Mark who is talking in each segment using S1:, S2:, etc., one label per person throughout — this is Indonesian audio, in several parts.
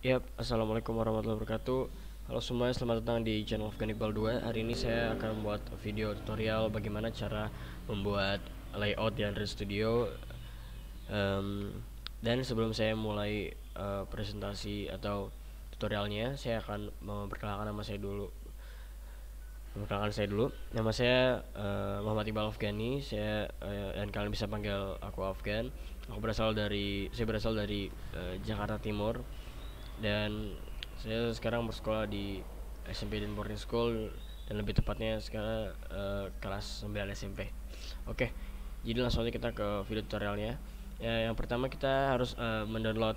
S1: Yap, assalamualaikum warahmatullahi wabarakatuh. Halo semuanya, selamat datang di channel Afgan Iqbal 2. Hari ini saya akan membuat video tutorial bagaimana cara membuat layout di Android Studio. Dan sebelum saya mulai presentasi atau tutorialnya, saya akan memperkenalkan nama saya dulu. Nama saya Muhammad Iqbal Afghani. Dan kalian bisa panggil aku Afgan. Saya berasal dari Jakarta Timur, dan saya sekarang bersekolah di SMP dan boarding school, dan lebih tepatnya sekarang kelas 9 SMP. Oke, jadi langsung aja kita ke video tutorialnya. Ya, yang pertama kita harus mendownload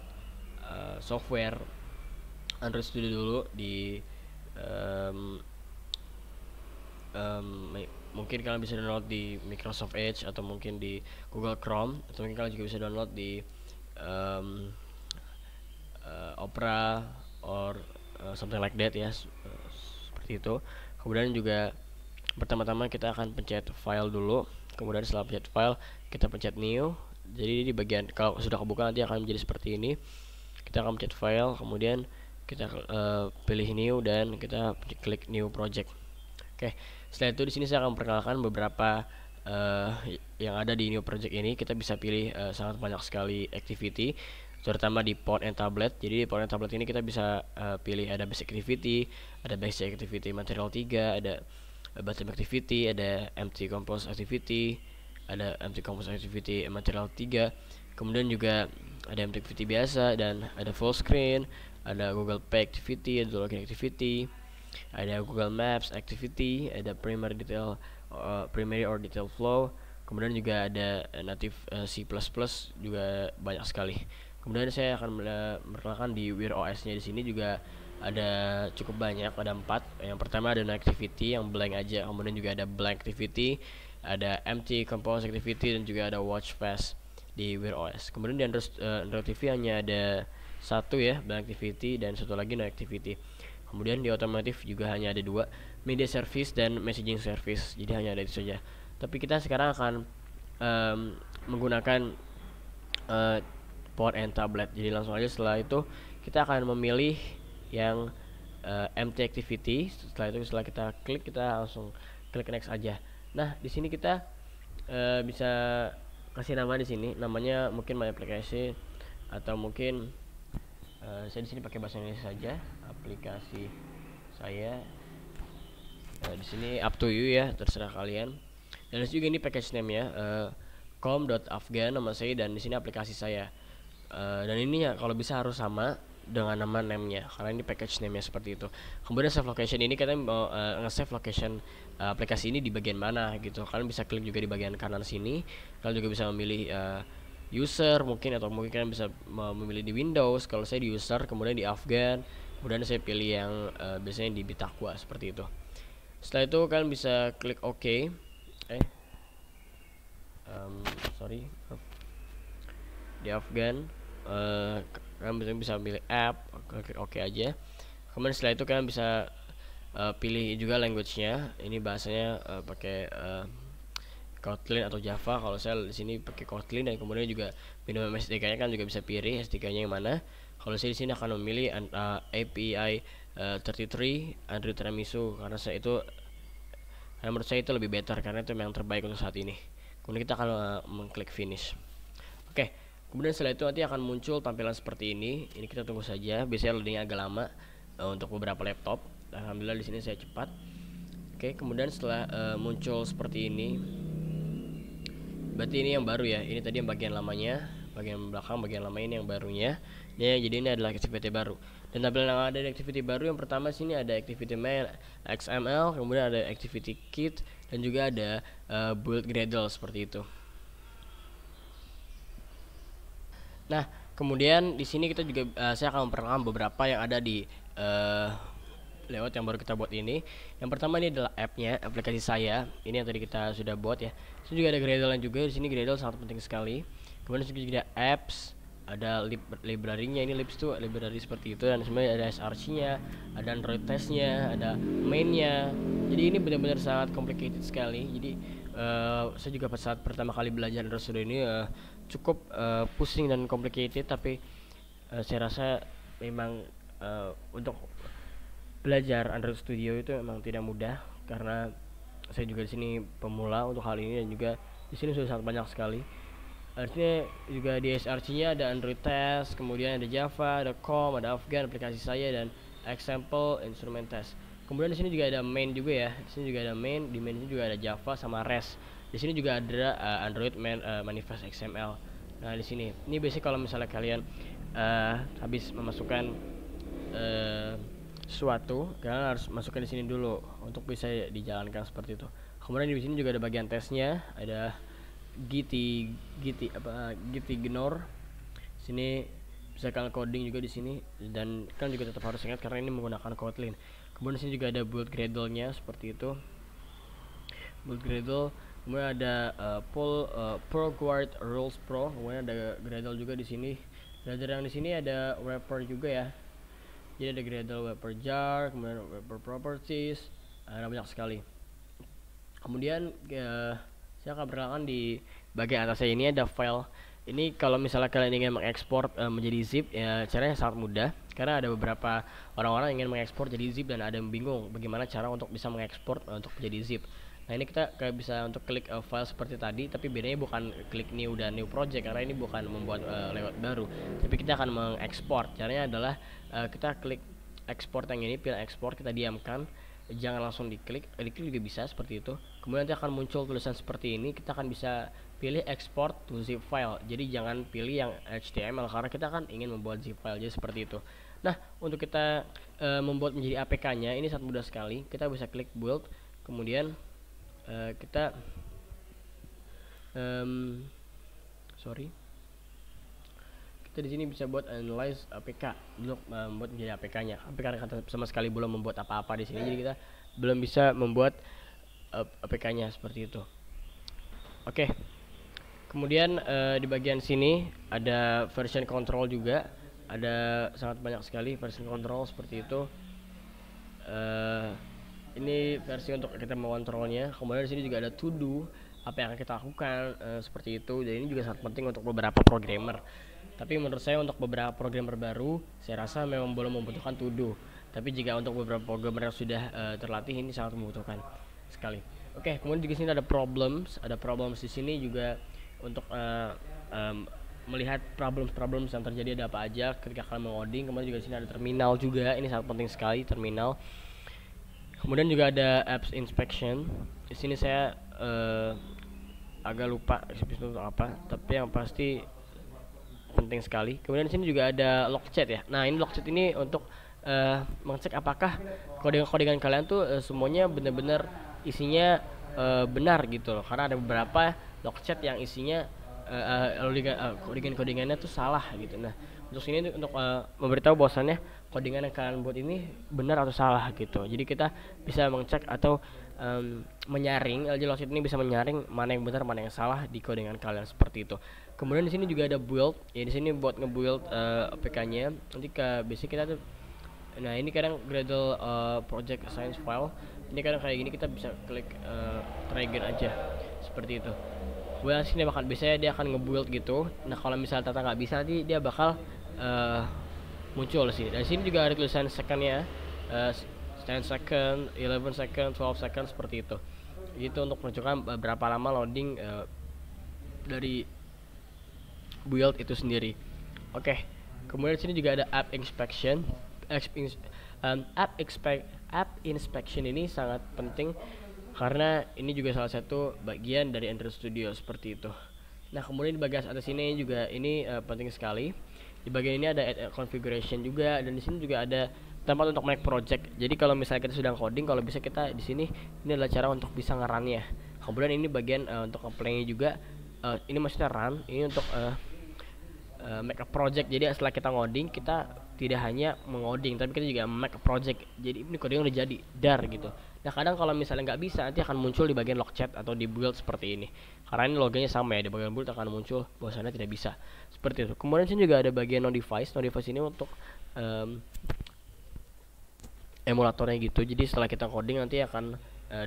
S1: software Android Studio dulu di um, mungkin kalian bisa download di Microsoft Edge, atau mungkin di Google Chrome, atau mungkin kalian juga bisa download di um, Opera or something like that ya, seperti itu. Kemudian juga pertama-tama kita akan pencet file dulu. Kemudian setelah pencet file, kita pencet new. Jadi di bagian, kalau sudah kebuka, nanti akan menjadi seperti ini. Kita akan pencet file, kemudian kita pilih new, dan kita klik new project. Oke, setelah itu di sini saya akan memperkenalkan beberapa yang ada di new project ini. Kita bisa pilih sangat banyak sekali activity, terutama di phone and tablet. Jadi di phone and tablet ini kita bisa pilih ada basic activity, ada basic activity material 3, ada bottom activity, ada empty compose activity, ada empty compose activity material 3. Kemudian juga ada empty activity biasa, dan ada full screen, ada Google Pay activity, ada login activity, ada Google Maps activity, ada primary or detail flow. Kemudian juga ada native C++, juga banyak sekali. Kemudian saya akan memperkenalkan di Wear OS-nya. Di sini juga ada cukup banyak, ada 4. Yang pertama ada no activity yang blank aja, kemudian juga ada blank activity, ada empty compose activity, dan juga ada watch fast di Wear OS. Kemudian di Android TV hanya ada satu ya, blank activity, dan satu lagi no activity. Kemudian di otomotif juga hanya ada 2, media service dan messaging service. Jadi hanya ada itu saja. Tapi kita sekarang akan menggunakan phone and tablet. Jadi langsung aja, setelah itu kita akan memilih yang empty activity. Setelah kita klik, kita langsung klik next aja. Nah, di sini kita bisa kasih nama. Di sini namanya mungkin my application, atau mungkin saya di sini pakai bahasa Indonesia saja, aplikasi saya. Di sini up to you ya, terserah kalian. Dan juga ini package name ya, com.afghan nama saya, dan di sini aplikasi saya. Dan ini ya kalau bisa harus sama dengan nama name-nya, karena ini package name-nya seperti itu. Kemudian save location, ini kita mau nge-save location aplikasi ini di bagian mana gitu. Kalian bisa klik juga di bagian kanan sini. Kalian juga bisa memilih user mungkin, atau mungkin kalian bisa memilih di Windows. Kalau saya di user, kemudian di Afghan, kemudian saya pilih yang biasanya di Bitakwa, seperti itu. Setelah itu kalian bisa klik OK. Sorry, di Afghan kalian bisa pilih app, klik OK aja. Kemudian setelah itu kalian bisa pilih juga language-nya. Ini bahasanya pakai Kotlin atau Java. Kalau saya di sini pakai Kotlin, dan kemudian juga minimum SDK-nya kan juga bisa pilih SDK-nya yang mana. Kalau saya di sini akan memilih API 33 Android Tiramisu, karena menurut saya itu lebih better, karena itu yang terbaik untuk saat ini. Kemudian kita akan mengklik finish. Oke, kemudian setelah itu nanti akan muncul tampilan seperti ini. Ini kita tunggu saja. Biasanya loadingnya agak lama untuk beberapa laptop. Alhamdulillah di sini saya cepat. Oke, kemudian setelah muncul seperti ini, berarti ini yang baru ya. Ini tadi yang bagian lamanya, bagian belakang, bagian lama ini yang barunya. Jadi ini adalah activity baru. Dan tampilan yang ada di activity baru, yang pertama sini ada activity main XML, kemudian ada activity kit, dan juga ada build Gradle seperti itu. Nah, kemudian di sini kita juga saya akan memperkenalkan beberapa yang ada di layout yang baru kita buat ini. Yang pertama ini adalah app-nya, aplikasi saya. Ini yang tadi kita sudah buat ya. Ini juga ada Gradle juga. Di sini Gradle sangat penting sekali. Kemudian juga ada apps, ada library-nya. Ini libs tuh library seperti itu, dan sebenarnya ada SRC-nya, ada Android test-nya, ada main-nya. Jadi ini benar-benar sangat complicated sekali. Jadi saya juga pas saat pertama kali belajar Android Studio ini cukup pusing dan complicated, tapi saya rasa memang untuk belajar Android Studio itu memang tidak mudah, karena saya juga di sini pemula untuk hal ini, dan juga di sini sudah sangat banyak sekali. Artinya juga di SRC-nya ada Android Test, kemudian ada Java, ada COM, ada Afghan, aplikasi saya, dan example instrument test. Kemudian di sini juga ada main juga ya. Di sini juga ada main, di main ini juga ada Java sama REST. Di sini juga ada Android manifest XML. Nah, di sini ini biasanya kalau misalnya kalian habis memasukkan sesuatu, kalian harus masukkan di sini dulu untuk bisa dijalankan seperti itu. Kemudian di sini juga ada bagian tesnya, ada Git ignore. Sini bisa kalian coding juga di sini, dan kan juga tetap harus ingat karena ini menggunakan Kotlin. Kemudian di sini juga ada build Gradle-nya seperti itu. Build Gradle, kemudian ada ProGuard Rules Pro, kemudian ada Gradle juga di sini. Gradle yang di sini ada wrapper juga ya. Jadi ada Gradle wrapper jar, kemudian wrapper properties, ada banyak sekali. Kemudian saya akan perkenalkan di bagian atas saya ini ada file. Ini kalau misalnya kalian ingin mengekspor menjadi zip, ya caranya sangat mudah, karena ada beberapa orang-orang yang ingin mengekspor jadi zip dan ada yang bingung bagaimana cara untuk bisa mengekspor untuk menjadi zip. Nah, ini kita kayak bisa untuk klik file seperti tadi, tapi bedanya bukan klik new dan new project, karena ini bukan membuat layout baru, tapi kita akan mengekspor. Caranya adalah kita klik export yang ini, pilih export, kita diamkan, jangan langsung diklik juga bisa seperti itu. Kemudian nanti akan muncul tulisan seperti ini, kita akan bisa pilih export to zip file. Jadi jangan pilih yang HTML, karena kita kan ingin membuat zip file, jadi seperti itu. Nah, untuk kita membuat menjadi APK nya ini sangat mudah sekali. Kita bisa klik build, kemudian kita kita di sini bisa buat analyze APK untuk membuat menjadi APK nya. Tapi karena kita sama sekali belum membuat apa-apa di sini, jadi kita belum bisa membuat APK nya seperti itu. Oke. Kemudian di bagian sini ada version control juga, ada sangat banyak sekali version control seperti itu. Ini versi untuk kita mengontrolnya. Kemudian di sini juga ada to do, apa yang akan kita lakukan seperti itu. Dan ini juga sangat penting untuk beberapa programmer. Tapi menurut saya untuk beberapa programmer baru, saya rasa memang belum membutuhkan to do. Tapi jika untuk beberapa programmer yang sudah terlatih, ini sangat membutuhkan sekali. Oke, kemudian di sini ada problems di sini juga untuk melihat problems yang terjadi ada apa aja ketika kalian mengoding. Kemudian juga di sini ada terminal juga, ini sangat penting sekali terminal. Kemudian juga ada apps inspection. Di sini saya agak lupa itu untuk apa, tapi yang pasti penting sekali. Kemudian di sini juga ada logchat ya. Nah, ini logchat ini untuk mengecek apakah codingan kalian tuh semuanya benar-benar isinya benar gitu loh. Karena ada beberapa logchat yang isinya codingannya tuh salah gitu. Nah, untuk sini untuk memberitahu bahwasannya codingan yang kalian buat ini benar atau salah gitu. Jadi kita bisa mengecek atau menyaring, LG Logchat ini bisa menyaring mana yang benar mana yang salah di codingan kalian seperti itu. Kemudian di sini juga ada build. Ya, di sini buat ngebuild APK-nya. Nanti biasanya kita tuh, nah ini kadang Gradle project science file. Ini kadang kayak gini, kita bisa klik trigger aja seperti itu. Kemudian sini biasanya dia akan ngebuild gitu. Nah, kalau misalnya Tata nggak bisa, nanti dia bakal muncul sih. Dan sini juga ada tulisan secondnya, 10 second, 11 second, 12 second seperti itu. Itu untuk menunjukkan berapa lama loading dari build itu sendiri. Oke. Kemudian sini juga ada app inspection. App inspection ini sangat penting karena ini juga salah satu bagian dari Android Studio seperti itu. Nah, kemudian di bagian atas sini juga ini penting sekali. Di bagian ini ada add configuration juga, dan di sini juga ada tempat untuk make project. Jadi kalau misalnya kita sedang coding, kalau bisa kita di sini, ini adalah cara untuk bisa nge-run-nya. Kemudian ini bagian untuk apply-nya juga. Ini maksudnya run, ini untuk make a project. Jadi setelah kita ngoding, kita tidak hanya mengoding, tapi kita juga make a project. Jadi ini coding udah jadi dar gitu. Nah, kadang kalau misalnya nggak bisa, nanti akan muncul di bagian logchat atau di build seperti ini. Karena ini loganya sama ya, di bagian build akan muncul bahwasannya tidak bisa seperti itu. Kemudian sini juga ada bagian nodevice. Nodevice ini untuk emulatornya gitu. Jadi setelah kita coding nanti akan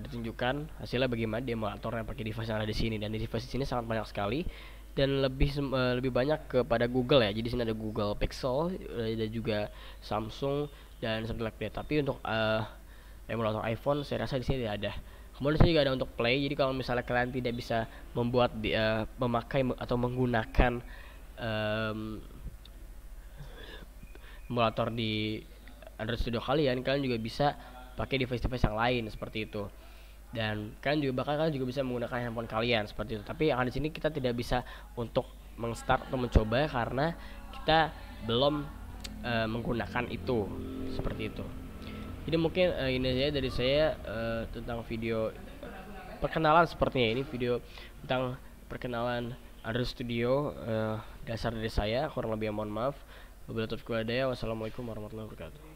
S1: ditunjukkan hasilnya bagaimana di emulator yang pakai device yang ada di sini. Dan di device di sini sangat banyak sekali. dan lebih banyak kepada Google ya. Jadi di sini ada Google Pixel, dan juga Samsung dan something like that. Tapi untuk emulator iPhone saya rasa di sini tidak ada. Kemudian di sini juga ada untuk Play. Jadi kalau misalnya kalian tidak bisa memakai atau menggunakan emulator di Android Studio kalian juga bisa pakai device-device yang lain seperti itu. Dan kalian juga bisa menggunakan handphone kalian seperti itu. Tapi akan di sini kita tidak bisa untuk mengstart atau mencoba karena kita belum menggunakan itu seperti itu. Jadi mungkin ini saja dari saya tentang video perkenalan sepertinya. Ini video tentang perkenalan Android Studio dasar dari saya. Kurang lebih mohon maaf. Wabillahi taufiq wal hidayah. Wassalamualaikum warahmatullahi wabarakatuh.